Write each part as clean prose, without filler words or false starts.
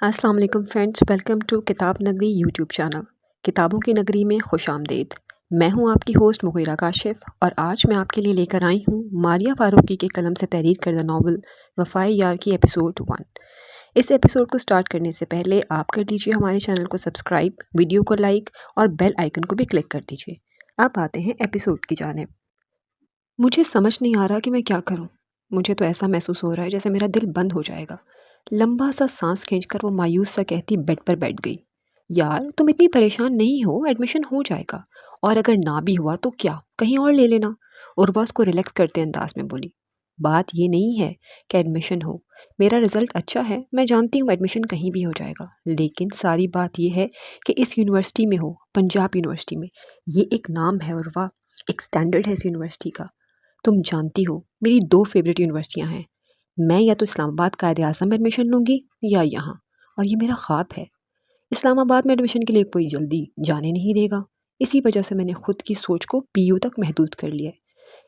السلام علیکم friends, welcome to کتاب نگری یوٹیوب چینل۔ کتابوں کی نگری میں خوش آمدید۔ میں ہوں آپ کی ہوسٹ مغیرہ کاشف، اور آج میں آپ کے لیے لے کر آئی ہوں ماریہ فاروقی کے قلم سے تحریر کردہ ناول وفائے یار کی ایپیسوڈ 1۔ اس ایپیسوڈ کو سٹارٹ کرنے سے پہلے آپ کر دیجیے ہمارے چینل کو سبسکرائب، ویڈیو کو لائک اور بیل آئیکن کو بھی کلک کر دیجیے۔ اب آتے ہیں ایپیسوڈ کی جانب۔ مجھے سمجھ نہیں آ رہا کہ میں کیا کروں۔ مجھے تو ایسا محسوس ہو رہا ہے جیسے میرا دل بند ہو جائے گا۔ لمبا سا سانس کھینچ کر وہ مایوس سا کہتی بیڈ پر بیٹھ گئی۔ یار تم اتنی پریشان نہیں ہو، ایڈمیشن ہو جائے گا، اور اگر نہ بھی ہوا تو کیا، کہیں اور لے لینا۔ عروہ اس کو ریلیکس کرتے انداز میں بولی۔ بات یہ نہیں ہے کہ ایڈمیشن ہو، میرا رزلٹ اچھا ہے، میں جانتی ہوں ایڈمیشن کہیں بھی ہو جائے گا، لیکن ساری بات یہ ہے کہ اس یونیورسٹی میں ہو، پنجاب یونیورسٹی میں۔ یہ ایک نام ہے عروہ، ایک سٹینڈرڈ ہے اس یونیورسٹی کا۔ تم جانتی ہو میری 2 فیوریٹ یونیورسٹیاں ہیں، میں یا تو اسلام آباد قائد اعظم میں ایڈمیشن لوں گی یا یہاں، اور یہ میرا خواب ہے۔ اسلام آباد میں ایڈمیشن کے لیے کوئی جلدی جانے نہیں دے گا، اسی وجہ سے میں نے خود کی سوچ کو پی یو تک محدود کر لیا ہے۔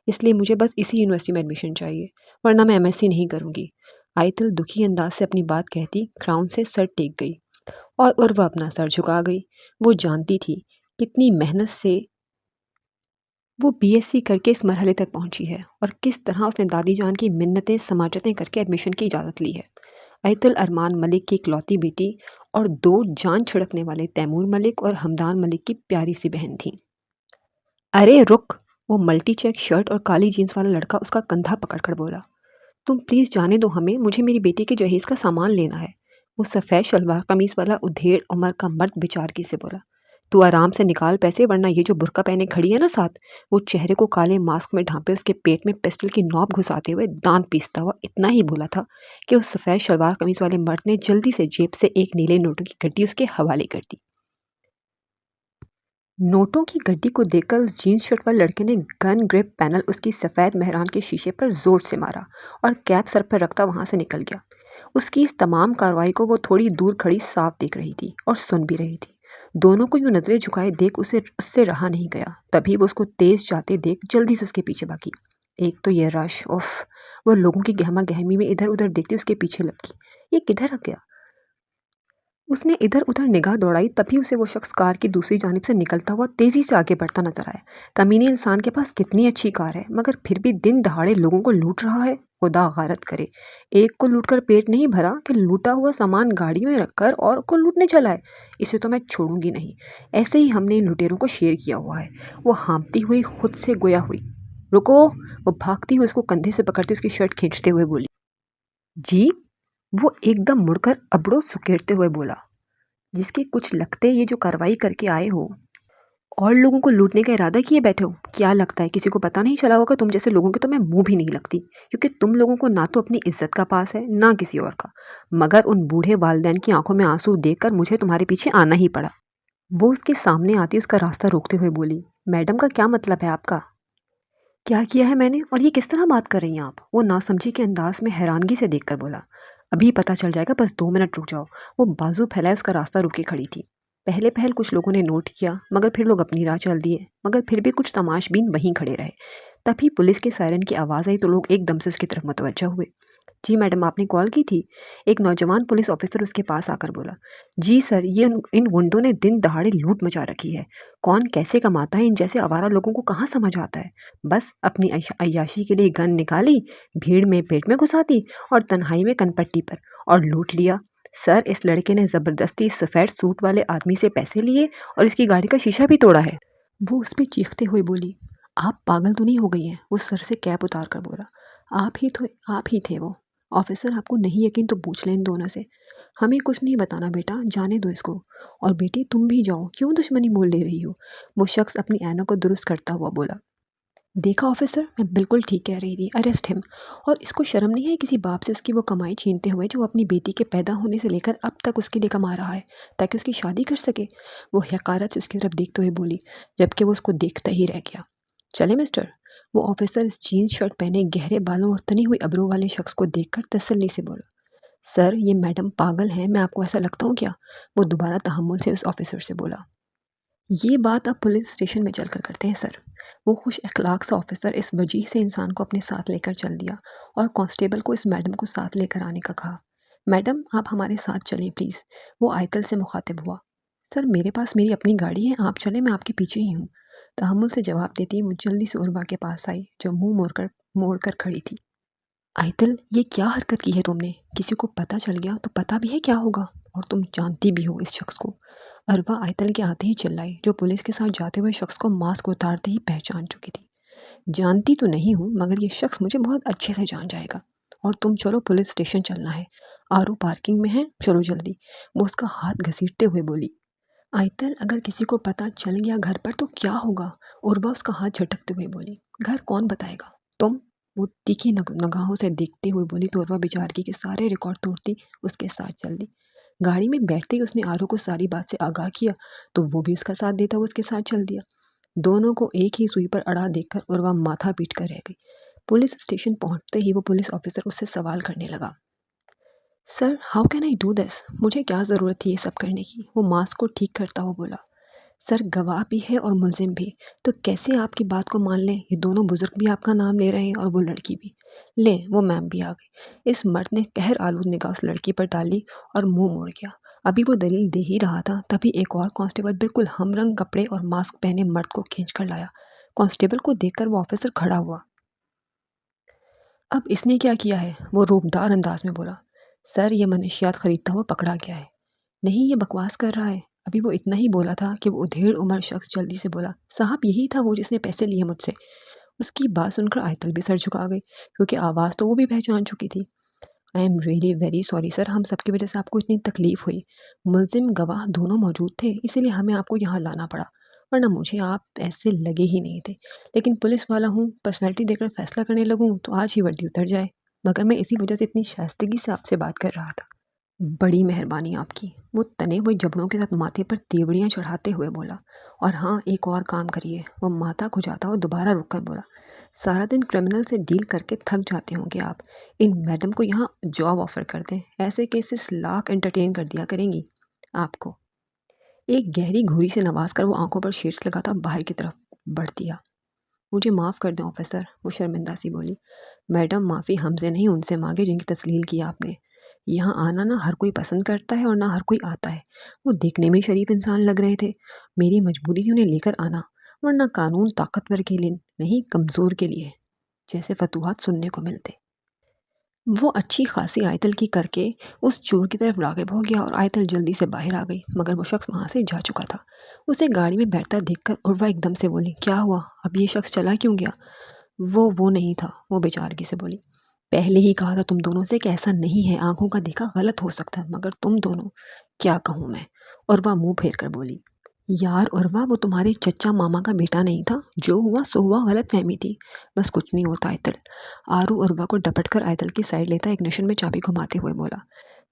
اس لیے مجھے بس اسی یونیورسٹی میں ایڈمیشن چاہیے، ورنہ میں ایم ایس سی نہیں کروں گی۔ آیت دکھی انداز سے اپنی بات کہتی کراؤن سے سر ٹیک گئی، اور عروہ اپنا سر جھکا گئی۔ وہ جانتی تھی کتنی محنت سے وہ بی ایس سی کر کے اس مرحلے تک پہنچی ہے، اور کس طرح اس نے دادی جان کی منتیں سماجتیں کر کے ایڈمیشن کی اجازت لی ہے۔ ایت الارمان ملک کی اکلوتی بیٹی اور 2 جان چھڑکنے والے تیمور ملک اور ہمدان ملک کی پیاری سی بہن تھی۔ ارے رک! وہ ملٹی چیک شرٹ اور کالی جینس والا لڑکا اس کا کندھا پکڑ کر بولا۔ تم پلیز جانے دو ہمیں، مجھے میری بیٹی کے جہیز کا سامان لینا ہے۔ وہ سفید شلوار قمیص والا ادھیڑ عمر کا مرد بیچارگی سے بولا۔ تو آرام سے نکال پیسے، ورنہ یہ جو برقع پہنے کھڑی ہے نا ساتھ، وہ چہرے کو کالے ماسک میں ڈھانپے اس کے پیٹ میں پسٹل کی نوک گھساتے ہوئے دانت پیستا ہوا اتنا ہی بولا تھا کہ اس سفید شلوار قمیص والے مرد نے جلدی سے جیب سے ایک نیلے نوٹوں کی گڈی اس کے حوالے کر دی۔ نوٹوں کی گڈی کو دیکھ کر اس جینس شرٹ والے لڑکے نے گن گرپ پینل اس کی سفید مہران کے شیشے پر زور سے مارا، اور کیپ سر پر رکھتا وہاں سے نکل گیا۔ اس کی اس تمام کارروائی کو وہ تھوڑی دور کھڑی صاف دیکھ رہی تھی اور سن بھی رہی تھی۔ دونوں کو یوں نظریں جھکائے دیکھ اس سے رہا نہیں گیا۔ تبھی وہ اس کو تیز جاتے دیکھ جلدی سے اس کے پیچھے بھاگی۔ ایک تو یہ رش، اف! وہ لوگوں کی گہما گہمی میں ادھر ادھر دیکھتی اس کے پیچھے لپکی۔ یہ کدھر گیا؟ اس نے ادھر ادھر نگاہ دوڑائی، تبھی اسے وہ شخص کار کی دوسری جانب سے نکلتا ہوا تیزی سے آگے بڑھتا نظر آیا۔ کمینے انسان کے پاس کتنی اچھی کار ہے، مگر پھر بھی دن دہاڑے لوگوں کو لوٹ رہا ہے۔ خدا غارت کرے، ایک کو لوٹ کر پیٹ نہیں بھرا کہ لوٹا ہوا سامان گاڑی میں رکھ کر اور کو لوٹنے چلا ہے۔ اسے تو میں چھوڑوں گی نہیں۔ ایسے ہی ہم نے ان لٹیروں کو شیر کیا ہوا ہے۔ وہ ہانپتی ہوئی خود سے گویا ہوئی۔ رکو! وہ بھاگتی ہوئی اس کو کندھے سے پکڑتی اس کی شرٹ کھینچتے ہوئے بولی۔ جی؟ وہ ایک دم مڑ کر ابڑو سکیڑتے ہوئے بولا۔ جس کے کچھ لگتے یہ جو کارروائی کر کے آئے ہو اور لوگوں کو لوٹنے کا ارادہ کیے بیٹھے ہو، کیا لگتا ہے کسی کو پتہ نہیں چلا ہوگا؟ تم جیسے لوگوں کے تو میں منہ بھی نہیں لگتی، کیونکہ تم لوگوں کو نہ تو اپنی عزت کا پاس ہے نہ کسی اور کا، مگر ان بوڑھے والدین کی آنکھوں میں آنسو دیکھ کر مجھے تمہارے پیچھے آنا ہی پڑا۔ وہ اس کے سامنے آتی اس کا راستہ روکتے ہوئے بولی۔ میڈم کا کیا مطلب ہے آپ کا؟ کیا کیا ہے میں نے، اور یہ کس طرح بات کر رہی ہیں آپ؟ وہ ناسمجھی کے انداز میں حیرانگی سے دیکھ کر بولا۔ ابھی پتہ چل جائے گا، بس 2 منٹ رک جاؤ۔ وہ بازو پھیلائے اس کا راستہ روکے کھڑی تھی۔ پہلے پہل کچھ لوگوں نے نوٹ کیا، مگر پھر لوگ اپنی راہ چل دیے، مگر پھر بھی کچھ تماش بین وہیں کھڑے رہے۔ تبھی پولیس کے سائرن کی آواز آئی تو لوگ ایک دم سے اس کی طرف متوجہ ہوئے۔ جی میڈم، آپ نے کال کی تھی؟ ایک نوجوان پولیس آفیسر اس کے پاس آ کر بولا۔ جی سر، یہ ان گنڈوں نے دن دہاڑے لوٹ مچا رکھی ہے۔ کون کیسے کماتا ہے، ان جیسے آوارہ لوگوں کو کہاں سمجھ آتا ہے؟ بس اپنی عیاشی کے لیے گن نکالی، بھیڑ میں پیٹ میں گھسا دی، اور تنہائی میں کنپٹی پر، اور لوٹ لیا۔ سر، اس لڑکے نے زبردستی سفید سوٹ والے آدمی سے پیسے لیے اور اس کی گاڑی کا شیشہ بھی توڑا ہے۔ وہ اس پہ چیختے ہوئے بولی۔ آپ پاگل تو نہیں ہو گئی ہیں؟ وہ سر سے کیپ اتار کر بولا۔ آپ ہی تھے وہ آفیسر، آپ کو نہیں یقین تو پوچھ لیں ان دونوں سے۔ ہمیں کچھ نہیں بتانا بیٹا، جانے دو اس کو۔ اور بیٹی تم بھی جاؤ، کیوں دشمنی مول لے رہی ہو؟ وہ شخص اپنی اینک کو درست کرتا ہوا بولا۔ دیکھا آفیسر، میں بالکل ٹھیک کہہ رہی تھی، اریسٹ ہم۔ اور اس کو شرم نہیں ہے کسی باپ سے اس کی وہ کمائی چھینتے ہوئے جو اپنی بیٹی کے پیدا ہونے سے لے کر اب تک اس کے لیے کما رہا ہے تاکہ اس کی شادی کر سکے؟ وہ حقارت سے اس کی طرف دیکھتے ہوئے بولی، جبکہ وہ اس کو دیکھتا ہی رہ گیا۔ چلے مسٹر؟ وہ آفیسر اس جینس شرٹ پہنے گہرے بالوں اور تنی ہوئی ابرو والے شخص کو دیکھ کر تسلی سے بولا۔ سر، یہ میڈم پاگل ہیں، میں آپ کو ایسا لگتا ہوں کیا؟ وہ دوبارہ تحمل سے اس آفیسر سے بولا۔ یہ بات آپ پولیس اسٹیشن میں چل کر کرتے ہیں سر۔ وہ خوش اخلاق سا آفیسر اس وجیح سے انسان کو اپنے ساتھ لے کر چل دیا اور کانسٹیبل کو اس میڈم کو ساتھ لے کر آنے کا کہا۔ میڈم آپ ہمارے ساتھ چلیں پلیز، وہ آئتل سے مخاطب ہوا۔ سر میرے پاس میری اپنی گاڑی ہے، آپ چلیں، میں آپ کے پیچھے ہی ہوں، تحمل سے جواب دیتی وہ جلدی سے عروا کے پاس آئی جو منہ موڑ کر کھڑی تھی۔ آئتل یہ کیا حرکت کی ہے تم نے؟ کسی کو پتہ چل گیا تو پتہ بھی ہے کیا ہوگا، اور تم جانتی بھی ہو اس شخص کو۔ اروا آئتل کے آتے ہی چلائی جو پولیس کے ساتھ جاتے ہوئے شخص کو ماسک اتارتے ہی پہچان چکی تھی۔ جانتی تو نہیں ہوں مگر یہ شخص مجھے بہت اچھے سے جان جائے گا، اور تم چلو پولیس اسٹیشن چلنا ہے، آرو پارکنگ میں ہے، چلو جلدی، وہ اس کا ہاتھ گھسیٹتے ہوئے بولی۔ آئتل اگر کسی کو پتہ چل گیا گھر پر تو کیا ہوگا؟ عروا اس کا ہاتھ جھٹکتے ہوئے بولی۔ گھر کون بتائے گا؟ تم، وہ تیکھی نگاہوں سے دیکھتے ہوئے بولی تو عروا بیچارگی کے سارے ریکارڈ توڑتی اس کے ساتھ چل دی۔ گاڑی میں بیٹھتے ہی اس نے آرو کو ساری بات سے آگاہ کیا تو وہ بھی اس کا ساتھ دیتا ہوا اس کے ساتھ چل دیا۔ دونوں کو ایک ہی سوئی پر اڑا دیکھ کر عروا ماتھا پیٹ کر رہ گئی۔ پولیس اسٹیشن پہنچتے ہی وہ پولیس آفیسر اس سے سوال کرنے لگا۔ Sir how can I do this? مجھے کیا ضرورت تھی یہ سب کرنے کی؟ وہ ماسک کو ٹھیک کرتا ہوا بولا۔ سر گواہ بھی ہے اور ملزم بھی، تو کیسے آپ کی بات کو مان لیں؟ یہ دونوں بزرگ بھی آپ کا نام لے رہے ہیں اور وہ لڑکی بھی۔ لیں وہ میم بھی آ گئی۔ اس مرد نے قہر آلود نگاہ اس لڑکی پر ڈالی اور منہ موڑ گیا۔ ابھی وہ دلیل دے ہی رہا تھا تبھی ایک اور کانسٹیبل بالکل ہم رنگ کپڑے اور ماسک پہنے مرد کو کھینچ کر لایا۔ کانسٹیبل کو دیکھ کر وہ آفیسر کھڑا ہوا۔ اب اس نے کیا کیا ہے؟ وہ روبدار انداز میں بولا۔ سر یہ منشیات خریدتا ہوا پکڑا گیا ہے۔ نہیں یہ بکواس کر رہا ہے۔ ابھی وہ اتنا ہی بولا تھا کہ وہ ادھیڑ عمر شخص جلدی سے بولا، صاحب یہی تھا وہ جس نے پیسے لیے مجھ سے۔ اس کی بات سن کر آئتل بھی سر جھکا گئی کیونکہ آواز تو وہ بھی پہچان چکی تھی۔ I am really very sorry sir, ہم سب کی وجہ سے آپ کو اتنی تکلیف ہوئی۔ ملزم گواہ دونوں موجود تھے اسی لیے ہمیں آپ کو یہاں لانا پڑا، ورنہ مجھے آپ ایسے لگے ہی نہیں تھے، لیکن پولیس والا ہوں، پرسنالٹی دے کر فیصلہ کرنے لگوں تو آج ہی وردی اتر جائے، مگر میں اسی وجہ سے اتنی شائستگی سے آپ سے بات کر رہا تھا۔ بڑی مہربانی آپ کی، وہ تنے ہوئے جبڑوں کے ساتھ ماتھے پر تیوڑیاں چڑھاتے ہوئے بولا۔ اور ہاں ایک اور کام کریے، وہ ماتھا کھجاتا اور دوبارہ رک کر بولا۔ سارا دن کرمنل سے ڈیل کر کے تھک جاتے ہوں گے آپ، ان میڈم کو یہاں جاب آفر کر دیں، ایسے کیسز لاکھ انٹرٹین کر دیا کریں گی آپ کو۔ ایک گہری گھوری سے نواز کر وہ آنکھوں پر شیڈز لگاتا باہر کی طرف بڑھ دیا۔ مجھے معاف کر دیں آفیسر، وہ شرمندہ سی بولی۔ میڈم معافی ہم سے نہیں ان سے مانگے جن کی تسلیل کی آپ نے۔ یہاں آنا نہ ہر کوئی پسند کرتا ہے اور نہ ہر کوئی آتا ہے۔ وہ دیکھنے میں شریف انسان لگ رہے تھے، میری مجبوری تھی انہیں لے کر آنا، ورنہ قانون طاقتور کے لیے نہیں کمزور کے لیے، جیسے فتوحات سننے کو ملتے۔ وہ اچھی خاصی آئتل کی کر کے اس چور کی طرف راغب ہو گیا اور آئتل جلدی سے باہر آ گئی مگر وہ شخص وہاں سے جا چکا تھا۔ اسے گاڑی میں بیٹھتا دیکھ کر عروا ایک دم سے بولی، کیا ہوا؟ اب یہ شخص چلا کیوں گیا؟ وہ نہیں تھا، وہ بیچارگی سے بولی۔ پہلے ہی کہا تھا تم دونوں سے کہ ایسا نہیں ہے، آنکھوں کا دیکھا غلط ہو سکتا ہے، مگر تم دونوں، کیا کہوں میں؟ عروا منہ پھیر کر بولی۔ یار عروا وہ تمہارے چچا ماما کا بیٹا نہیں تھا، جو ہوا سو ہوا، غلط فہمی تھی، بس کچھ نہیں ہوتا آئتل۔ آرو عروا کو ڈپٹ کر آئتل کی سائڈ لیتا اگنیشن میں چابی گھماتے ہوئے بولا۔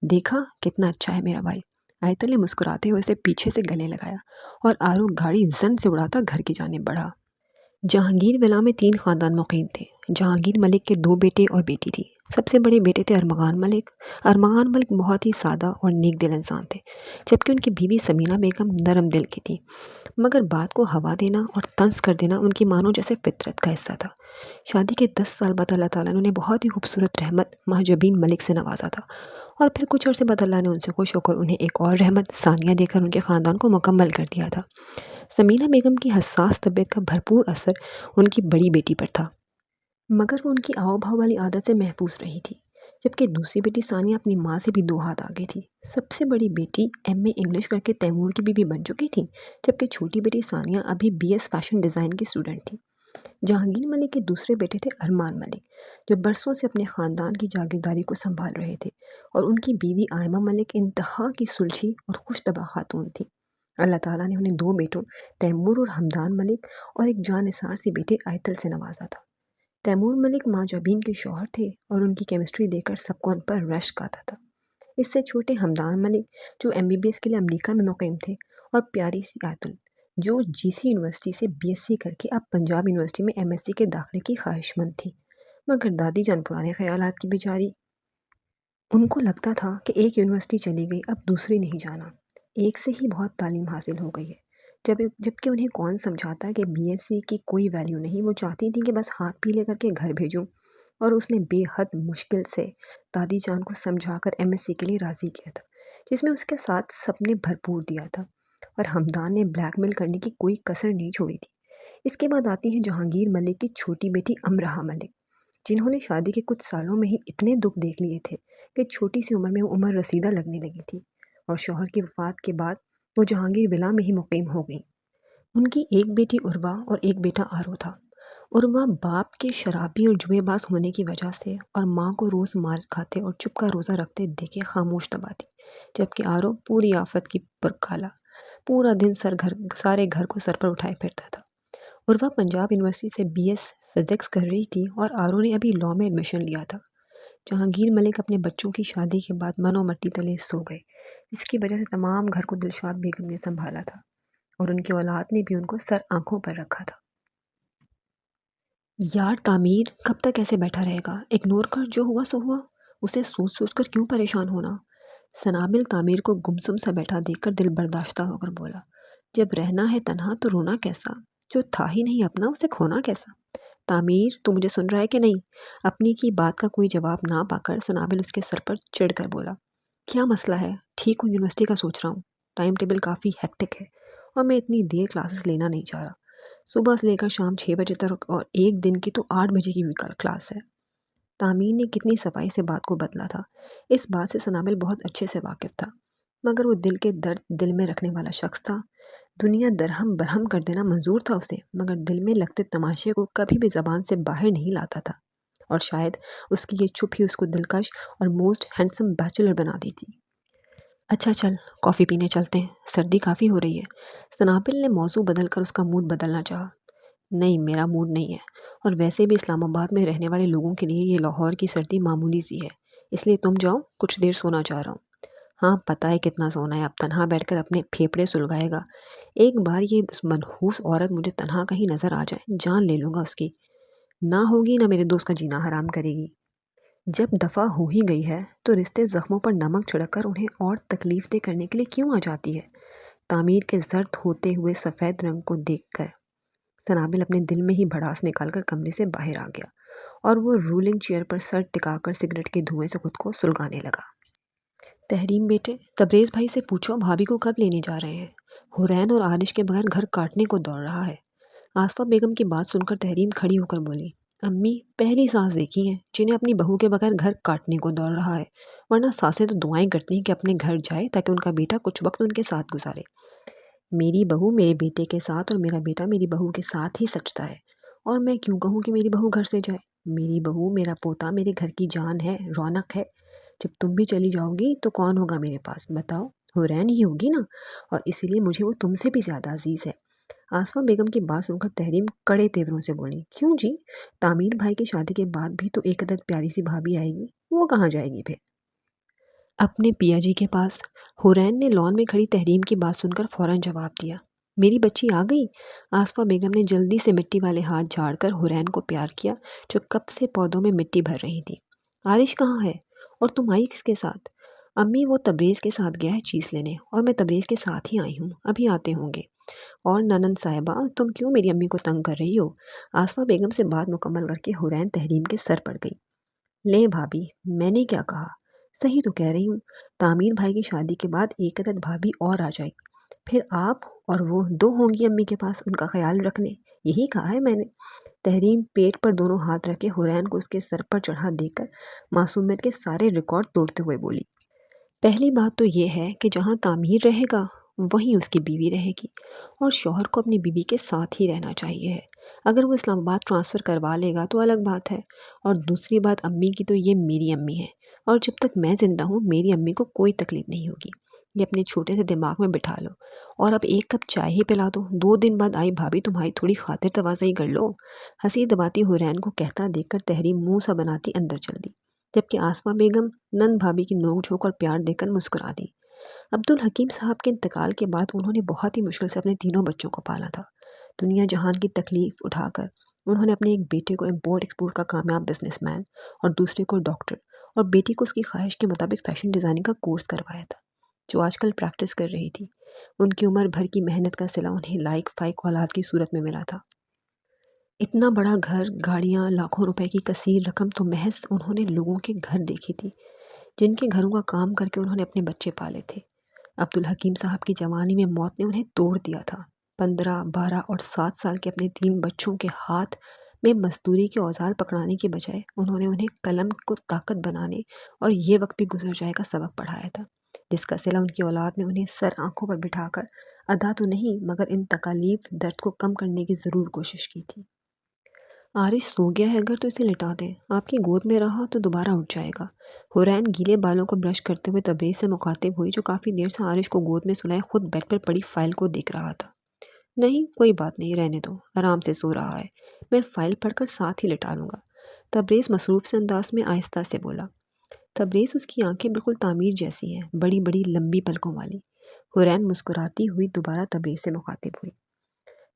دیکھا کتنا اچھا ہے میرا بھائی۔ آئتل نے مسکراتے ہوئے اسے پیچھے سے گلے لگایا اور آرو گاڑی زن سے اڑاتا گھر کی جانب بڑھا۔ جہانگیر ولا میں 3 خاندان مقیم تھے۔ جہانگیر ملک کے 2 بیٹے اور بیٹی تھی۔ سب سے بڑے بیٹے تھے ارمغان ملک۔ ارمغان ملک بہت ہی سادہ اور نیک دل انسان تھے، جبکہ ان کی بیوی سمینہ بیگم نرم دل کی تھی، مگر بات کو ہوا دینا اور طنز کر دینا ان کی مانو جیسے فطرت کا حصہ تھا۔ شادی کے 10 سال بعد اللہ تعالیٰ نے انہیں بہت ہی خوبصورت رحمت مہجبین ملک سے نوازا تھا، اور پھر کچھ عرصے بعد اللہ نے ان سے خوش ہو کر انہیں ایک اور رحمت ثانیہ دے کر ان کے خاندان کو مکمل کر دیا تھا۔ سمینہ بیگم کی حساس طبیعت کا بھرپور اثر ان کی بڑی بیٹی پر تھا، مگر وہ ان کی آؤ بھاؤ والی عادت سے محفوظ رہی تھی، جبکہ دوسری بیٹی ثانیہ اپنی ماں سے بھی 2 ہاتھ آگے تھی۔ سب سے بڑی بیٹی ایم اے انگلش کر کے تیمور کی بیوی بن چکی تھی، جبکہ چھوٹی بیٹی ثانیہ ابھی بی ایس فیشن ڈیزائن کی اسٹوڈنٹ تھی۔ جہانگیر ملک کے دوسرے بیٹے تھے ارمان ملک، جو برسوں سے اپنے خاندان کی جاگیرداری کو سنبھال رہے تھے، اور ان کی بیوی آئمہ ملک انتہا کی سلجھی اور خوش طبع خاتون تھی۔ اللہ تعالیٰ نے انہیں 2 بیٹوں تیمور اور حمدان ملک اور ایک جانثار سی بیٹے آئتل سے نوازا تھا۔ تیمور ملک ماجبین کے شوہر تھے اور ان کی کیمسٹری دیکھ کر سب کو ان پر رشک آتا تھا۔ اس سے چھوٹے حمدان ملک جو ایم بی بی ایس کے لیے امریکہ میں مقیم تھے، اور پیاری سی آئتل جو جی سی یونیورسٹی سے بی ایس سی کر کے اب پنجاب یونیورسٹی میں ایم ایس سی کے داخلے کی خواہش مند تھی، مگر دادی جان پرانے خیالات کی بیچاری۔ ان کو لگتا تھا کہ ایک یونیورسٹی چلی گئی اب دوسری نہیں جانا، ایک سے ہی بہت تعلیم حاصل ہو گئی ہے، جبکہ انہیں کون سمجھاتا کہ بی ایس سی کی کوئی ویلیو نہیں، وہ چاہتی تھیں کہ بس ہاتھ پیلے کر کے گھر بھیجوں، اور اس نے بے حد مشکل سے دادی جان کو سمجھا کر MSc کے لیے راضی کیا تھا، جس میں اس کے ساتھ سب نے بھرپور دیا تھا اور ہمدان نے بلیک میل کرنے کی کوئی کسر نہیں چھوڑی تھی۔ اس کے بعد آتی ہیں جہانگیر ملک کی چھوٹی بیٹی امرہا ملک، جنہوں نے شادی کے کچھ سالوں میں ہی اتنے دکھ دیکھ لیے تھے کہ چھوٹی سی عمر میں وہ عمر رسیدہ لگنے لگی تھی اور شوہر کی وفات کے بعد وہ جہانگیر ولا میں ہی مقیم ہو گئیں۔ ان کی ایک بیٹی عروہ اور ایک بیٹا آرو تھا۔ عروہ باپ کے شرابی اور جوئے باز ہونے کی وجہ سے اور ماں کو روز مار کھاتے اور چپ کا روزہ رکھتے دیکھے خاموش دباتی، جبکہ آرو پوری آفت کی پرکالا پورا دن سارے گھر کو سر پر اٹھائے پھرتا تھا۔ عروہ پنجاب یونیورسٹی سے BS فزکس کر رہی تھی اور آرو نے ابھی لاء میں ایڈمیشن لیا تھا۔ جہانگیر ملک اپنے بچوں کی شادی کے بعد من و مٹی تلے سو گئے، جس کی وجہ سے تمام گھر کو دلشاد بیگم نے سنبھالا تھا اور ان کی اولاد نے بھی ان کو سر آنکھوں پر رکھا تھا۔ یار تعمیر کب تک ایسے بیٹھا رہے گا؟ اگنور کر، جو ہوا سو ہوا، اسے سوچ سوچ کر کیوں پریشان ہونا؟ سنابل تعمیر کو گمسم سا بیٹھا دیکھ کر دل برداشتہ ہو کر بولا، جب رہنا ہے تنہا تو رونا کیسا؟ جو تھا ہی نہیں اپنا اسے کھونا کیسا؟ تعمیر، تو مجھے سن رہا ہے کہ نہیں؟ اپنی کی بات کا کوئی جواب نہ پا کر سنابل اس کے سر پر چڑھ کر بولا، کیا مسئلہ ہے؟ ٹھیک ہوں، یونیورسٹی کا سوچ رہا ہوں، ٹائم ٹیبل کافی ہیکٹک ہے اور میں اتنی دیر کلاسز لینا نہیں چاہ رہا، صبح سے لے کر شام 6 بجے تک اور ایک دن کی تو 8 بجے کی بھی کلاس ہے۔ تعمیر نے کتنی صفائی سے بات کو بدلا تھا۔ اس بات سے سنابل بہت اچھے سے واقف تھا، مگر وہ دل کے درد دل میں رکھنے والا شخص تھا۔ دنیا درہم برہم کر دینا منظور تھا اسے، مگر دل میں لگتے تماشے کو کبھی بھی زبان سے باہر نہیں لاتا تھا، اور شاید اس کی یہ چپ ہی اس کو دلکش اور موسٹ ہینڈسم بیچلر بنا دی تھی۔ اچھا چل، کافی پینے چلتے ہیں، سردی کافی ہو رہی ہے۔ سنابل نے موضوع بدل کر اس کا موڈ بدلنا چاہا۔ نہیں، میرا موڈ نہیں ہے، اور ویسے بھی اسلام آباد میں رہنے والے لوگوں کے لیے یہ لاہور کی سردی معمولی سی ہے، اس لیے تم جاؤ، کچھ دیر سونا چاہ رہا ہوں۔ ہاں پتہ ہے کتنا سونا ہے، اب تنہا بیٹھ کر اپنے پھیپھڑے سلگائے گا۔ ایک بار یہ منحوس عورت مجھے تنہا کہیں نظر آ جائے، جان لے لوں گا اس کی، نہ ہوگی نہ میرے دوست کا جینا حرام کرے گی۔ جب دفعہ ہو ہی گئی ہے تو رشتے زخموں پر نمک چھڑک کر انہیں اور تکلیف دہ کرنے کے لیے کیوں آ جاتی ہے؟ تعمیر کے زرد ہوتے ہوئے سفید رنگ کو دیکھ کر سنابل اپنے دل میں ہی بھڑاس نکال کر کمرے سے باہر آ گیا اور وہ رولنگ چیئر پر سر ٹکا کر سگریٹ کے دھوئیں سے خود کو سلگانے لگا۔ تحریم بیٹے، تبریز بھائی سے پوچھو بھابھی کو کب لینے جا رہے ہیں؟ حرین اور عارش کے بغیر گھر کاٹنے کو دوڑ رہا ہے۔ آصفہ بیگم کی بات سن کر تحریم کھڑی ہو کر بولی، امی، پہلی ساس دیکھی ہیں جنہیں اپنی بہو کے بغیر گھر کاٹنے کو دوڑ رہا ہے، ورنہ ساسیں تو دعائیں کرتی ہیں کہ اپنے گھر جائے تاکہ ان کا بیٹا کچھ وقت ان کے ساتھ گزارے۔ میری بہو میرے بیٹے کے ساتھ اور میرا بیٹا میری بہو کے ساتھ ہی سچتا ہے، اور میں کیوں کہوں کہ میری بہو گھر سے جائے؟ میری بہو، میرا پوتا میرے گھر کی جان ہے، رونق ہے۔ جب تم بھی چلی جاؤ گی تو کون ہوگا میرے پاس؟ بتاؤ، حورین ہی ہوگی نا، اور اسی لیے مجھے وہ تم سے بھی زیادہ عزیز ہے۔ آصفہ بیگم کی بات سن کر تحریم کڑے تیوروں سے بولی، کیوں جی؟ تعمیر بھائی کی شادی کے بعد بھی تو ایک عدد پیاری سی بھابھی آئے گی، وہ کہاں جائے گی پھر؟ اپنے پیا جی کے پاس۔ حورین نے لان میں کھڑی تحریم کی بات سن کر فوراً جواب دیا، میری بچی آ گئی؟ آصفہ بیگم نے جلدی سے مٹی والے ہاتھ جھاڑ کر حورین کو پیار کیا جو کب سے پودوں میں مٹی بھر رہی تھی۔ عارش کہاں ہے؟ اور تم آئی کس کے ساتھ؟ امی، وہ تبریز کے ساتھ گیا ہے چیز لینے، اور میں تبریز کے ساتھ ہی آئی ہوں، ابھی آتے ہوں گے۔ اور ننند صاحبہ، تم کیوں میری امی کو تنگ کر رہی ہو؟ آصفہ بیگم سے بات مکمل کر کے حورین تحریم کے سر پڑ گئی۔ لے بھابھی، میں نے کیا کہا؟ صحیح تو کہہ رہی ہوں، تعمیر بھائی کی شادی کے بعد ایک عدد بھابھی اور آ جائے گی، پھر آپ اور وہ دو ہوں گی امی کے پاس ان کا خیال رکھنے، یہی کہا ہے میں نے۔ تحریم پیٹ پر دونوں ہاتھ رکھے حورین کو اس کے سر پر چڑھا دے کر معصومیت کے سارے ریکارڈ توڑتے ہوئے بولی، پہلی بات تو یہ ہے کہ جہاں تعمیر رہے گا وہیں اس کی بیوی رہے گی، اور شوہر کو اپنی بیوی کے ساتھ ہی رہنا چاہیے ہے۔ اگر وہ اسلام آباد ٹرانسفر کروا لے گا تو الگ بات ہے، اور دوسری بات امی کی، تو یہ میری امی ہے، اور جب تک میں زندہ ہوں میری امی کو کوئی تکلیف نہیں ہوگی، یہ اپنے چھوٹے سے دماغ میں بٹھا لو، اور اب ایک کپ چائے ہی پلا دو، 2 دن بعد آئی بھابھی تمہاری تھوڑی خاطر تواضعی کر لو۔ ہنسی دباتی حورین کو کہتا دیکھ کر تحریم منہ سا بناتی اندر چل دی، جبکہ آصفہ بیگم نند بھابھی کی نوک جھونک اور پیار دے کر مسکرا دی۔ عبدالحکیم صاحب کے انتقال کے بعد انہوں نے بہت ہی مشکل سے اپنے تینوں بچوں کو پالا تھا۔ دنیا جہان کی تکلیف اٹھا کر انہوں نے اپنے ایک بیٹے کو امپورٹ ایکسپورٹ کا کامیاب بزنس مین اور دوسرے کو ڈاکٹر، اور بیٹی کو اس کی خواہش کے مطابق فیشن ڈیزائننگ کا کورس کروایا تھا، جو آج کل پریکٹس کر رہی تھی۔ ان کی عمر بھر کی محنت کا صلہ انہیں لائق فائق اولاد کی صورت میں ملا تھا۔ اتنا بڑا گھر، گاڑیاں، لاکھوں روپے کی کثیر رقم تو محض انہوں نے لوگوں کے گھر دیکھی تھی جن کے گھروں کا کام کر کے انہوں نے اپنے بچے پالے تھے۔ عبدالحکیم صاحب کی جوانی میں موت نے انہیں توڑ دیا تھا۔ 15، 12 اور 7 سال کے اپنے 3 بچوں کے ہاتھ میں مزدوری کے اوزار پکڑانے کے بجائے انہیں قلم کو طاقت بنانے اور یہ وقت بھی گزر جائے کا سبق پڑھایا تھا، جس کا صلہ ان کی اولاد نے انہیں سر آنکھوں پر بٹھا کر ادا تو نہیں مگر ان تکالیف درد کو کم کرنے کی ضرور کوشش کی تھی۔ عارش سو گیا ہے اگر تو اسے لٹا دیں، آپ کی گود میں رہا تو دوبارہ اٹھ جائے گا۔ حورین گیلے بالوں کو برش کرتے ہوئے تبریز سے مخاطب ہوئی جو کافی دیر سے عارش کو گود میں سلائے خود بیڈ پر پڑی فائل کو دیکھ رہا تھا۔ نہیں، کوئی بات نہیں، رہنے دو، آرام سے سو رہا ہے، میں فائل پڑھ کر ساتھ ہی لٹا لوں گا، تبریز مصروف سے انداز میں آہستہ سے بولا۔ تبریز اس کی آنکھیں بالکل تعمیر جیسی ہیں، بڑی بڑی لمبی پلکوں والی۔ حورین مسکراتی ہوئی دوبارہ تبریز سے مخاطب ہوئی۔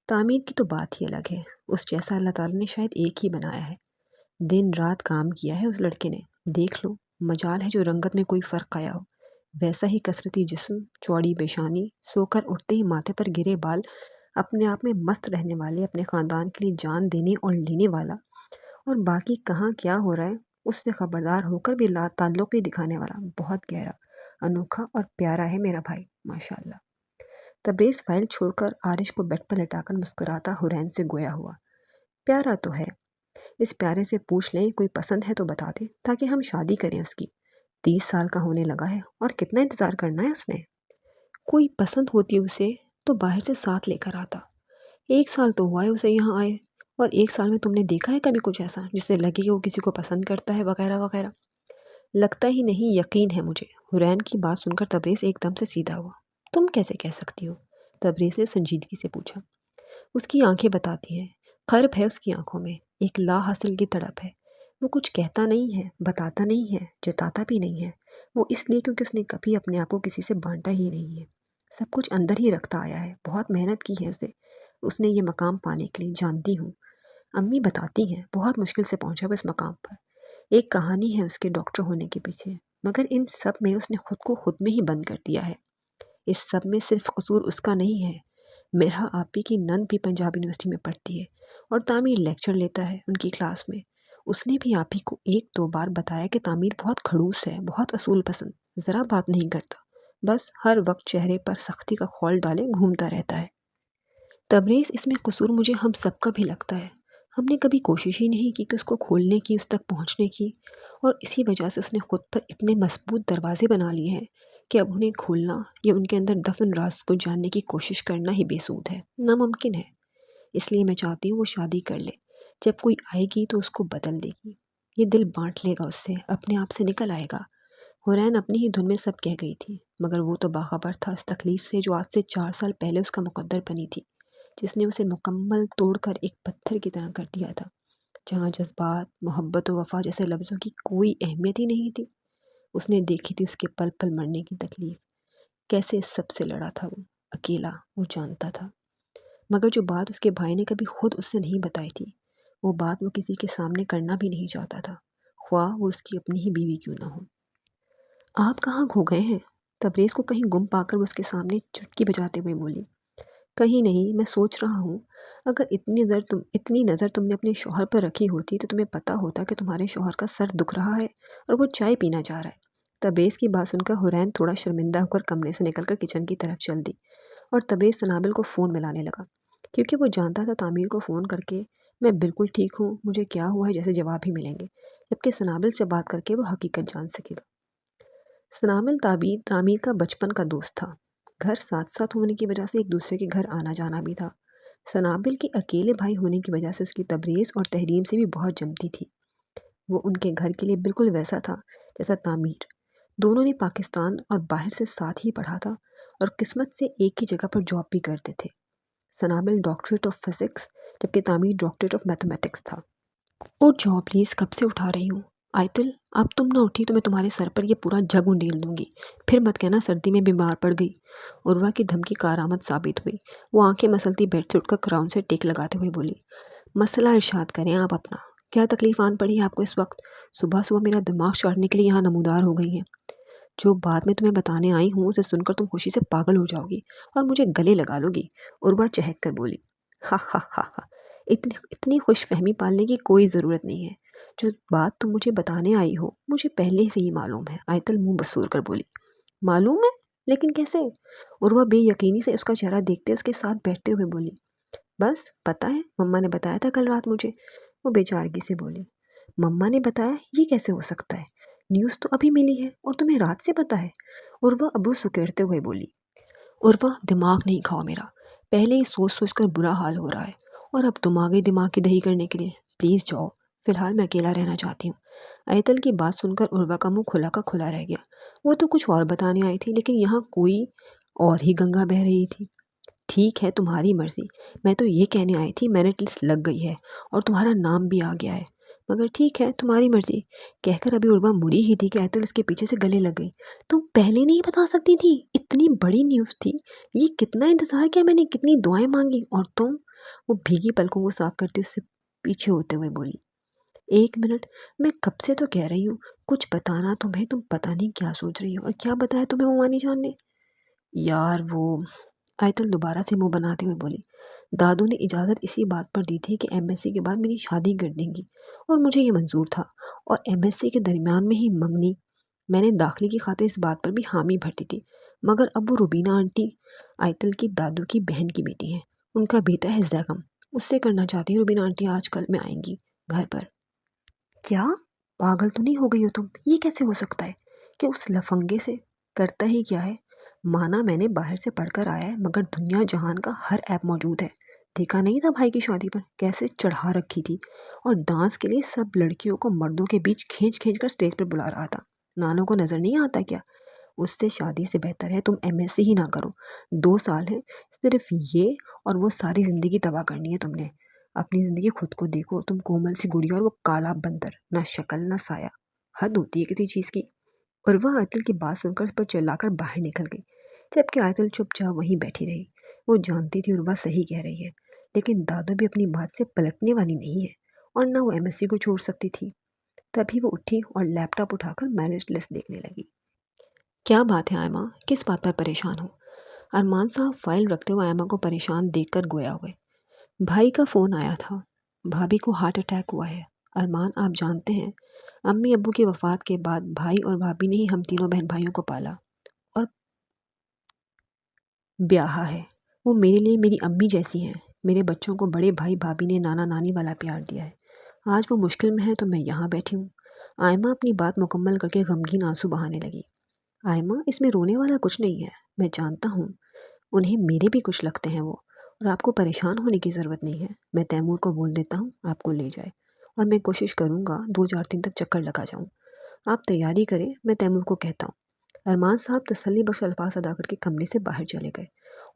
تعمیر کی تو بات ہی الگ ہے، اس جیسا اللہ تعالیٰ نے شاید ایک ہی بنایا ہے۔ دن رات کام کیا ہے اس لڑکے نے، دیکھ لو، مجال ہے جو رنگت میں کوئی فرق آیا ہو، ویسا ہی کثرتی جسم، چوڑی پیشانی، سو کر اٹھتے ہی ماتھے پر گرے بال، اپنے آپ میں مست رہنے والے، اپنے خاندان کے لیے جان دینے اور لینے والا، اور باقی کہاں کیا ہو رہا ہے اس سے خبردار ہو کر بھی لا تعلقی دکھانے والا، بہت گہرا، انوکھا اور پیارا ہے میرا بھائی، ماشاءاللہ۔ تبریز فائل چھوڑ کر عارش کو بیڈ پر لٹا کر مسکراتا حورین سے گویا ہوا۔ پیارا تو ہے، اس پیارے سے پوچھ لیں کوئی پسند ہے تو بتا دے تاکہ ہم شادی کریں اس کی۔ 30 سال کا ہونے لگا ہے اور کتنا انتظار کرنا ہے اس نے۔ کوئی پسند ہوتی اسے تو باہر سے ساتھ لے کر آتا۔ 1 سال تو ہوا ہے اسے یہاں آئے، اور 1 سال میں تم نے دیکھا ہے کبھی کچھ ایسا جس سے لگے کہ وہ کسی کو پسند کرتا ہے وغیرہ وغیرہ؟ لگتا ہی نہیں، یقین ہے مجھے۔ حورین کی بات سن کر تبریز ایک دم سے سیدھا ہوا۔ تم کیسے کہہ سکتی ہو؟ تبریز نے سنجیدگی سے پوچھا۔ اس کی آنکھیں بتاتی ہیں، قرب ہے اس کی آنکھوں میں، ایک لا حاصل کی تڑپ ہے۔ وہ کچھ کہتا نہیں ہے، بتاتا نہیں ہے، جتاتا بھی نہیں ہے، وہ اس لیے کیونکہ اس نے کبھی اپنے آپ کو کسی سے بانٹا ہی نہیں ہے، سب کچھ اندر ہی رکھتا آیا ہے، بہت محنت کی ہے اس نے یہ مقام پانے کے لیے، جانتی ہوں، امی بتاتی ہیں، بہت مشکل سے پہنچا وہ اس مقام پر۔ ایک کہانی ہے اس کے ڈاکٹر ہونے کے پیچھے، مگر ان سب میں اس نے خود کو خود میں ہی بند کر دیا ہے۔ اس سب میں صرف قصور اس کا نہیں ہے، میرا آپی کی نند بھی پنجاب یونیورسٹی میں پڑھتی ہے اور تعمیر لیکچر لیتا ہے ان کی کلاس میں۔ اس نے بھی آپی کو 1-2 بار بتایا کہ تعمیر بہت کھڑوس ہے، بہت اصول پسند، ذرا بات نہیں کرتا، بس ہر وقت چہرے پر سختی کا خول ڈالے گھومتا رہتا ہے۔ تبریز، اس میں قصور مجھے ہم سب کا بھی لگتا ہے، ہم نے کبھی کوشش ہی نہیں کی کہ اس کو کھولنے کی، اس تک پہنچنے کی، اور اسی وجہ سے اس نے خود پر اتنے مضبوط دروازے بنا لیے ہیں کہ اب انہیں کھولنا یا ان کے اندر دفن راز کو جاننے کی کوشش کرنا ہی بے سود ہے، ناممکن ہے۔ اس لیے میں چاہتی ہوں وہ شادی کر لے، جب کوئی آئے گی تو اس کو بدل دے گی، یہ دل بانٹ لے گا اس سے، اپنے آپ سے نکل آئے گا۔ حورین اپنی ہی دھن میں سب کہہ گئی تھی، مگر وہ تو باخبر تھا اس تکلیف سے جو آج سے 4 سال پہلے اس کا مقدر بنی تھی، جس نے اسے مکمل توڑ کر ایک پتھر کی طرح کر دیا تھا، جہاں جذبات، محبت و وفا جیسے لفظوں کی کوئی اہمیت ہی نہیں تھی۔ اس نے دیکھی تھی اس کے پل پل مرنے کی تکلیف، کیسے اس سب سے لڑا تھا وہ، اکیلا، وہ جانتا تھا، مگر جو بات اس کے بھائی نے کبھی خود اس سے نہیں بتائی تھی، وہ بات وہ کسی کے سامنے کرنا بھی نہیں چاہتا تھا، خواہ وہ اس کی اپنی ہی بیوی کیوں نہ ہو۔ آپ کہاں کھو گئے ہیں؟ تبریز کو کہیں گم پا کر وہ اس کے سامنے چٹکی بجاتے ہوئے بولی۔ کہیں نہیں، میں سوچ رہا ہوں اگر اتنی نظر تم نے اپنے شوہر پر رکھی ہوتی تو تمہیں پتہ ہوتا کہ تمہارے شوہر کا سر دکھ رہا ہے اور وہ چائے پینا چاہ رہا ہے۔ تبریز کی بات سن کر حورین تھوڑا شرمندہ ہو کر کمرے سے نکل کر کچن کی طرف چل دی، اور تبریز سنابل کو فون ملانے لگا، کیونکہ وہ جانتا تھا تعمیر کو فون کر کے میں بالکل ٹھیک ہوں، مجھے کیا ہوا ہے جیسے جواب ہی ملیں گے، جبکہ سنابل سے بات کر کے وہ حقیقت جان سکے گا۔ سنابل تعمیر کا بچپن کا دوست تھا، گھر ساتھ ساتھ ہونے کی وجہ سے ایک دوسرے کے گھر آنا جانا بھی تھا۔ سنابل کے اکیلے بھائی ہونے کی وجہ سے اس کی تبریز اور تحریم سے بھی بہت جمتی تھی، وہ ان کے گھر کے لیے بالکل ویسا تھا جیسا تعمیر۔ دونوں نے پاکستان اور باہر سے ساتھ ہی پڑھا تھا اور قسمت سے ایک ہی جگہ پر جاب بھی کرتے تھے۔ سنابل ڈاکٹریٹ آف فزکس جبکہ تعمیر ڈاکٹریٹ آف میتھمیٹکس تھا۔ اور جاب پلیز کب سے اٹھا رہی ہوں؟ آئتل، اب تم نہ اٹھی تو میں تمہارے سر پر یہ پورا جگ انڈیل دوں گی، پھر مت کہنا سردی میں بیمار پڑ گئی۔ عروہ کی دھمکی کارآمد ثابت ہوئی، وہ آنکھیں مسلتی بیڈ سے اٹھ کر کراؤن سے ٹیک لگاتے ہوئے بولی۔ مسئلہ ارشاد کریں آپ اپنا، کیا تکلیف آن پڑی ہے آپ کو اس وقت؟ صبح صبح میرا دماغ چاٹنے کے لیے یہاں نمودار ہو گئی ہیں۔ جو بات میں تمہیں بتانے آئی ہوں اسے سن کر تم خوشی سے پاگل ہو جاؤ گی اور مجھے گلے لگا لو گی، عروہ چہک کر بولی۔ ہا ہا ہا ہا، اتنی اتنی خوش فہمی پالنے کی کوئی ضرورت نہیں ہے۔ جو بات تم مجھے بتانے آئی ہو مجھے پہلے سے ہی معلوم ہے، آیتل منہ بسور کر بولی۔ معلوم ہے؟ لیکن کیسے؟ عروہ بے یقینی سے اس کا چہرہ دیکھتے اس کے ساتھ بیٹھتے ہوئے بولی۔ بس پتہ ہے، مما نے بتایا تھا کل رات مجھے، وہ بے چارگی سے بولی۔ مما نے بتایا؟ یہ کیسے ہو سکتا ہے؟ نیوز تو ابھی ملی ہے اور تمہیں رات سے پتہ ہے؟ عروہ ابرو سکیڑتے ہوئے بولی۔ عروہ دماغ نہیں کھاؤ میرا، پہلے ہی سوچ سوچ کر برا حال ہو رہا ہے اور اب تم آ گئی دماغ کی دہی کرنے کے لیے۔ پلیز جاؤ، فی الحال میں اکیلا رہنا چاہتی ہوں۔ ایتل کی بات سن کر عروہ کا منہ کھلا کا کھلا رہ گیا۔ وہ تو کچھ اور بتانے آئی تھی لیکن یہاں کوئی اور ہی گنگا بہہ رہی تھی۔ ٹھیک ہے تمہاری مرضی، میں تو یہ کہنے آئی تھی میرٹ لسٹ لگ گئی ہے اور تمہارا نام بھی آ گیا ہے، مگر ٹھیک ہے تمہاری مرضی، کہہ کر ابھی عروہ مڑی ہی تھی کہ ایتل اس کے پیچھے سے گلے لگ گئی۔ تم پہلے نہیں بتا سکتی تھی؟ اتنی بڑی نیوز تھی، یہ کتنا انتظار کیا میں نے، کتنی دعائیں مانگی، اور تم؟ وہ بھیگی پلکوں کو صاف کرتی اس سے پیچھے ہوتے ہوئے بولی۔ ایک منٹ، میں کب سے تو کہہ رہی ہوں کچھ بتانا تمہیں، تم پتہ نہیں کیا سوچ رہی ہو، اور کیا بتایا تمہیں ممانی جان نے؟ یار وہ، آیتل دوبارہ سے منہ بناتے ہوئے بولی۔ دادو نے اجازت اسی بات پر دی تھی کہ ایم ایس سی کے بعد میری شادی کر دیں گی اور مجھے یہ منظور تھا، اور ایم ایس سی کے درمیان میں ہی منگنی، میں نے داخلے کی خاطر اس بات پر بھی حامی بھرتی تھی، مگر اب وہ روبینہ آنٹی آیتل کی دادو کی بہن کی بیٹی ہیں، ان کا بیٹا ہے زیغم، اس سے کرنا چاہتی ہیں۔ روبینہ آنٹی آج کل میں آئیں گی گھر پر۔ کیا پاگل تو نہیں ہو گئی ہو تم؟ یہ کیسے ہو سکتا ہے کہ اس لفنگے سے؟ کرتا ہی کیا ہے؟ مانا میں نے باہر سے پڑھ کر آیا ہے مگر دنیا جہان کا ہر ایپ موجود ہے، دیکھا نہیں تھا بھائی کی شادی پر کیسے چڑھا رکھی تھی، اور ڈانس کے لیے سب لڑکیوں کو مردوں کے بیچ کھینچ کھینچ کر سٹیج پر بلا رہا تھا، نانوں کو نظر نہیں آتا کیا؟ اس سے شادی سے بہتر ہے تم ایم ایس سی ہی نہ کرو، 2 سال ہیں صرف یہ، اور وہ ساری زندگی تباہ کرنی ہے تم نے۔ اپنی زندگی خود کو دیکھو، تم کومل سی گڑیا اور وہ کالا بندر، نہ شکل نہ سایہ، حد ہوتی ہے کسی چیز کی۔ عروہ آیتل کی بات سن کر اس پر چلا کر باہر نکل گئی، جبکہ آیتل چپ چاپ وہیں بیٹھی رہی۔ وہ جانتی تھی عروہ صحیح کہہ رہی ہے، لیکن دادو بھی اپنی بات سے پلٹنے والی نہیں ہے، اور نہ وہ ایم ایس سی کو چھوڑ سکتی تھی۔ تبھی وہ اٹھی اور لیپ ٹاپ اٹھا کر میرج لسٹ دیکھنے لگی۔ کیا بات ہے آئمہ، کس بات پر پریشان ہو؟ ارمان صاحب فائل رکھتے ہوئے آئمہ کو پریشان دیکھ کر گویا ہوئے۔ بھائی کا فون آیا تھا، بھابھی کو ہارٹ اٹیک ہوا ہے۔ ارمان آپ جانتے ہیں امی ابو کی وفات کے بعد بھائی اور بھابھی نے ہی ہم تینوں بہن بھائیوں کو پالا اور بیاہا ہے۔ وہ میرے لیے میری امی جیسی ہیں، میرے بچوں کو بڑے بھائی بھابھی نے نانا نانی والا پیار دیا ہے۔ آج وہ مشکل میں ہے تو میں یہاں بیٹھی ہوں۔ آئمہ اپنی بات مکمل کر کے غمگین آنسو بہانے لگی۔ آئمہ اس میں رونے والا کچھ نہیں ہے، میں جانتا ہوں انہیں میرے بھی کچھ لگتے ہیں وہ، اور آپ کو پریشان ہونے کی ضرورت نہیں ہے۔ میں تیمور کو بول دیتا ہوں آپ کو لے جائے، اور میں کوشش کروں گا 2-4 دن تک چکر لگا جاؤں۔ آپ تیاری کریں، میں تیمور کو کہتا ہوں۔ ارمان صاحب تسلی بخش الفاظ ادا کر کے کمرے سے باہر چلے گئے،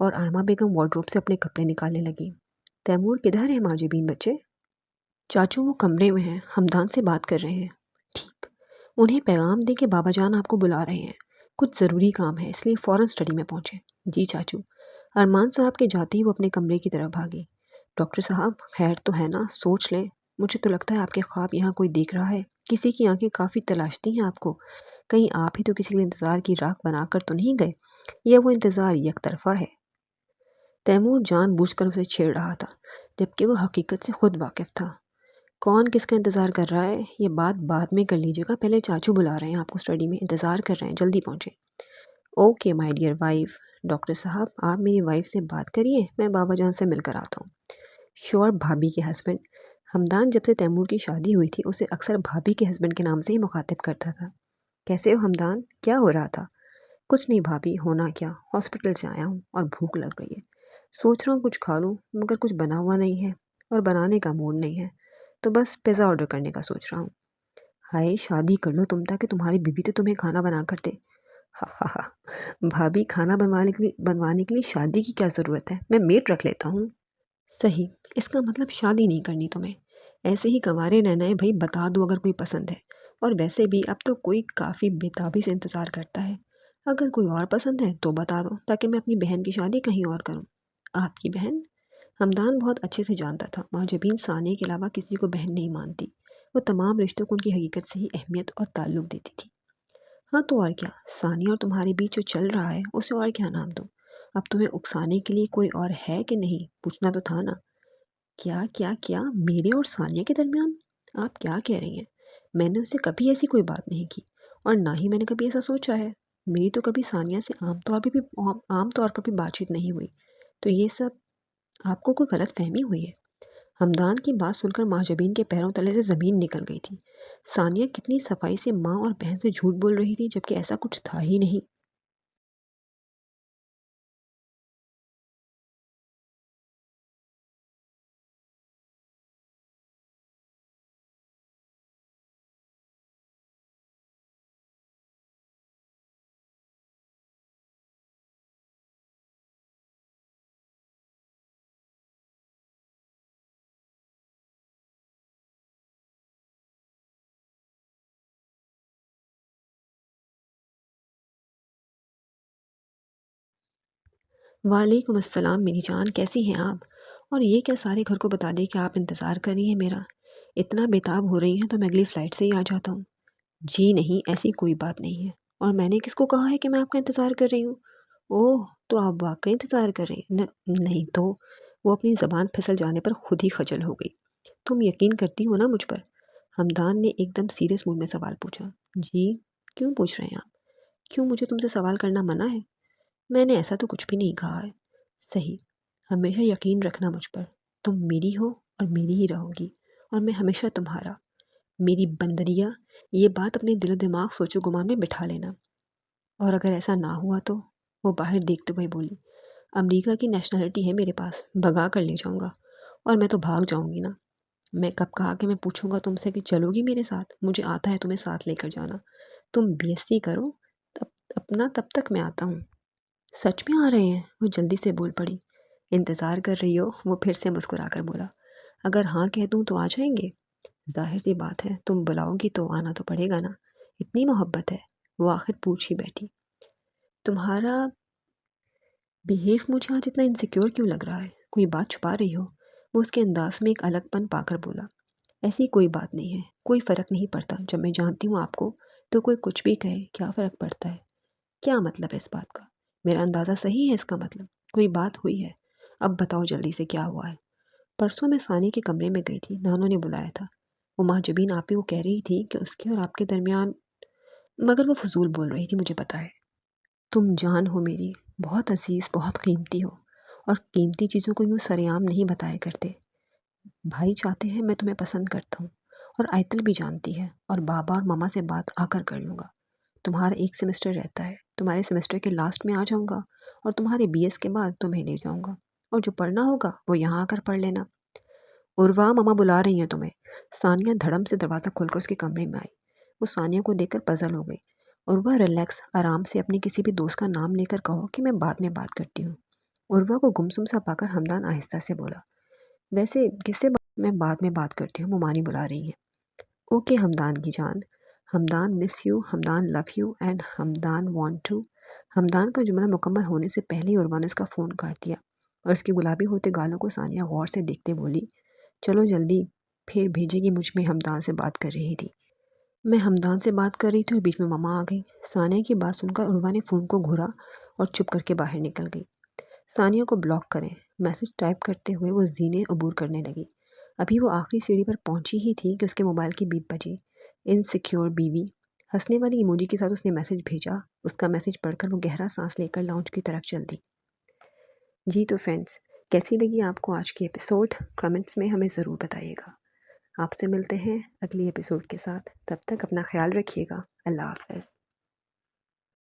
اور آئمہ بیگم وارڈروب سے اپنے کپڑے نکالنے لگی۔ تیمور کدھر ہیں ماجبین بچے؟ چاچو وہ کمرے میں ہیں، ہمدان سے بات کر رہے ہیں۔ ٹھیک، انہیں پیغام دیں کہ بابا جان آپ کو بلا رہے ہیں، کچھ ضروری کام ہے اس لیے فوراً اسٹڈی میں پہنچیں۔ جی چاچو۔ ارمان صاحب کے جاتے ہی وہ اپنے کمرے کی طرف بھاگی۔ ڈاکٹر صاحب خیر تو ہے نا؟ سوچ لیں، مجھے تو لگتا ہے آپ کے خواب یہاں کوئی دیکھ رہا ہے، کسی کی آنکھیں کافی تلاشتی ہیں آپ کو، کہیں آپ ہی تو کسی کے انتظار کی راکھ بنا کر تو نہیں گئے، یا وہ انتظار یک طرفہ ہے؟ تیمور جان بوجھ کر اسے چھیڑ رہا تھا، جبکہ وہ حقیقت سے خود واقف تھا۔ کون کس کا انتظار کر رہا ہے یہ بات بعد میں کر لیجیے گا، پہلے چاچو بلا رہے ہیں آپ کو اسٹڈی میں، انتظار کر رہے ہیں، جلدی پہنچیں۔ Okay my dear wife. Doctor صاحب آپ میری وائف سے بات کریے، میں بابا جان سے مل کر آتا ہوں۔ شور بھابھی کے ہسبینڈ۔ ہمدان جب سے تیمور کی شادی ہوئی تھی اسے اکثر بھابھی کے ہسبینڈ کے نام سے ہی مخاطب کرتا تھا۔ کیسے ہو ہمدان؟ کیا ہو رہا تھا؟ کچھ نہیں بھابھی، ہونا کیا، ہاسپٹل سے آیا ہوں اور بھوک لگ رہی ہے، سوچ رہا ہوں کچھ کھا لوں مگر کچھ بنا ہوا نہیں ہے اور بنانے کا موڈ نہیں ہے، تو بس پیزا آرڈر کرنے کا سوچ رہا ہوں۔ ہائے شادی کر لو تم تاکہ تمہاری بیوی تو تمہیں کھانا بنا کر دے۔ ہا ہا ہا، بھابھی کھانا بنوانے کے لیے شادی کی کیا ضرورت ہے، میں میڈ رکھ لیتا ہوں۔ صحیح، اس کا مطلب شادی نہیں کرنی تمہیں، ایسے ہی کنوارے رہنا ہے بھائی، بتا دو اگر کوئی پسند ہے، اور ویسے بھی اب تو کوئی کافی بےتابی سے انتظار کرتا ہے، اگر کوئی اور پسند ہے تو بتا دو تاکہ میں اپنی بہن کی شادی کہیں اور کروں۔ آپ کی بہن؟ ہمدان بہت اچھے سے جانتا تھا معجبین ثانیہ کے علاوہ کسی کو بہن نہیں مانتی، وہ تمام رشتوں کو ان کی حقیقت سے ہی اہمیت اور تعلق دیتی تھی۔ ہاں تو اور کیا، ثانیہ اور تمہارے بیچ جو چل رہا ہے اسے اور کیا نام دو، اب تمہیں اکسانے کے لیے کوئی اور ہے کہ نہیں، پوچھنا تو تھا نا۔ کیا کیا کیا میرے اور ثانیہ کے درمیان؟ آپ کیا کہہ رہی ہیں؟ میں نے اسے کبھی ایسی کوئی بات نہیں کی، اور نہ ہی میں نے کبھی ایسا سوچا ہے۔ میری تو کبھی ثانیہ سے عام طور پر بھی بات چیت نہیں ہوئی، تو یہ سب آپ کو کوئی غلط فہمی ہوئی ہے۔ ہمدان کی بات سن کر مہاجبین کے پیروں تلے سے زمین نکل گئی تھی۔ ثانیہ کتنی صفائی سے ماں اور بہن سے جھوٹ بول رہی تھی، جبکہ ایسا کچھ تھا ہی نہیں۔ وعلیکم السلام میری جان، کیسی ہیں آپ؟ اور یہ کیا سارے گھر کو بتا دے کہ آپ انتظار کر رہی ہیں میرا؟ اتنا بےتاب ہو رہی ہیں تو میں اگلی فلائٹ سے ہی آ جاتا ہوں۔ جی نہیں، ایسی کوئی بات نہیں ہے، اور میں نے کس کو کہا ہے کہ میں آپ کا انتظار کر رہی ہوں؟ اوہ، تو آپ واقعی انتظار کر رہی ہیں؟ نہیں تو؟ وہ اپنی زبان پھسل جانے پر خود ہی خجل ہو گئی۔ تم یقین کرتی ہو نا مجھ پر؟ ہمدان نے ایک دم سیریس موڈ میں سوال پوچھا۔ جی، کیوں پوچھ رہے ہیں آپ؟ کیوں مجھے تم سے سوال کرنا منع ہے؟ میں نے ایسا تو کچھ بھی نہیں کہا ہے۔ صحیح، ہمیشہ یقین رکھنا مجھ پر۔ تم میری ہو اور میری ہی رہو گی، اور میں ہمیشہ تمہارا۔ میری بندریا، یہ بات اپنے دل و دماغ سوچ و گمان میں بٹھا لینا۔ اور اگر ایسا نہ ہوا تو؟ وہ باہر دیکھتے ہوئے بولی۔ امریکہ کی نیشنلٹی ہے میرے پاس، بھگا کر لے جاؤں گا، اور میں تو بھاگ جاؤں گی نا۔ میں کب کہا کہ میں پوچھوں گا تم سے کہ چلو گی میرے ساتھ؟ مجھے آتا ہے تمہیں ساتھ لے کر جانا۔ تم بی ایس سی کرو تب تک میں آتا ہوں۔ سچ میں آ رہے ہیں؟ وہ جلدی سے بول پڑی۔ انتظار کر رہی ہو؟ وہ پھر سے مسکرا کر بولا۔ اگر ہاں کہہ دوں تو آ جائیں گے؟ ظاہر سی بات ہے، تم بلاؤ گی تو آنا تو پڑے گا نا، اتنی محبت ہے۔ وہ آخر پوچھ ہی بیٹھی۔ تمہارا بیہیو مجھے آج اتنا انسیکیور کیوں لگ رہا ہے؟ کوئی بات چھپا رہی ہو؟ وہ اس کے انداز میں ایک الگ پن پا کر بولا۔ ایسی کوئی بات نہیں ہے، کوئی فرق نہیں پڑتا، جب میں جانتی ہوں آپ کو تو کوئی کچھ بھی کہے کیا فرق پڑتا ہے؟ کیا مطلب ہے اس بات کا؟ میرا اندازہ صحیح ہے اس کا مطلب؟ کوئی بات ہوئی ہے؟ اب بتاؤ جلدی سے کیا ہوا ہے؟ پرسوں میں ثانی کے کمرے میں گئی تھی، نانو نے بلایا تھا۔ وہ مہاجبین آپ ہی کو کہہ رہی تھی کہ اس کے اور آپ کے درمیان، مگر وہ فضول بول رہی تھی، مجھے پتا ہے۔ تم جان ہو میری، بہت عزیز، بہت قیمتی ہو، اور قیمتی چیزوں کو یوں سرے عام نہیں بتایا کرتے۔ بھائی چاہتے ہیں میں تمہیں پسند کرتا ہوں، اور آئتل بھی جانتی ہے، اور بابا اور ماما سے بات آ کر کر لوں گا۔ تمہارا ایک سیمسٹر رہتا ہے، تمہارے سیمسٹر کے لاسٹ میں آ جاؤں گا، اور تمہارے بی ایس کے بعد تمہیں لے جاؤں گا، اور جو پڑھنا ہوگا وہ یہاں آ کر پڑھ لینا۔ عروا، ماما بلا رہی ہیں تمہیں۔ ثانیہ دھڑم سے دروازہ کھول کر اس کے کمرے میں آئی۔ وہ ثانیہ کو دیکھ کر پزل ہو گئی۔ عروا، ریلیکس، آرام سے اپنی کسی بھی دوست کا نام لے کر کہو کہ میں بعد میں بات کرتی ہوں۔ عروا کو گمسم سا پا کر ہمدان آہستہ سے بولا۔ ویسے کس سے میں بعد میں بات کرتی ہوں، ممانی بلا رہی ہیں۔ اوکے ہمدان کی جان، Hamdan miss you, Hamdan love you, and Hamdan want to. Hamdan کا جملہ مکمل ہونے سے پہلے ہی عروا نے اس کا فون کاٹ دیا، اور اس کی گلابی ہوتے گالوں کو ثانیہ غور سے دیکھتے بولی، چلو جلدی، پھر بھیجے گی مجھ میں ہمدان سے بات کر رہی تھی۔ میں ہمدان سے بات کر رہی تھی اور بیچ میں ماما آ گئی۔ ثانیہ کی بات سن کر عروا نے فون کو گھورا اور چپ کر کے باہر نکل گئی۔ ثانیہ کو بلاک کریں، میسج ٹائپ کرتے ہوئے وہ زینے عبور کرنے لگی۔ ابھی وہ آخری سیڑھی پر پہنچی ہی تھی کہ اس کے موبائل کی بیپ بجی۔ انسیکیور بیوی، ہنسنے والی ایموجی کے ساتھ اس نے میسج بھیجا۔ اس کا میسج پڑھ کر وہ گہرا سانس لے کر لاؤنج کی طرف چل دی۔ جی تو فرینڈس، کیسی لگی آپ کو آج کی ایپیسوڈ؟ کمنٹس میں ہمیں ضرور بتائیے گا۔ آپ سے ملتے ہیں اگلی ایپیسوڈ کے ساتھ، تب تک اپنا خیال رکھیے گا۔ اللہ حافظ۔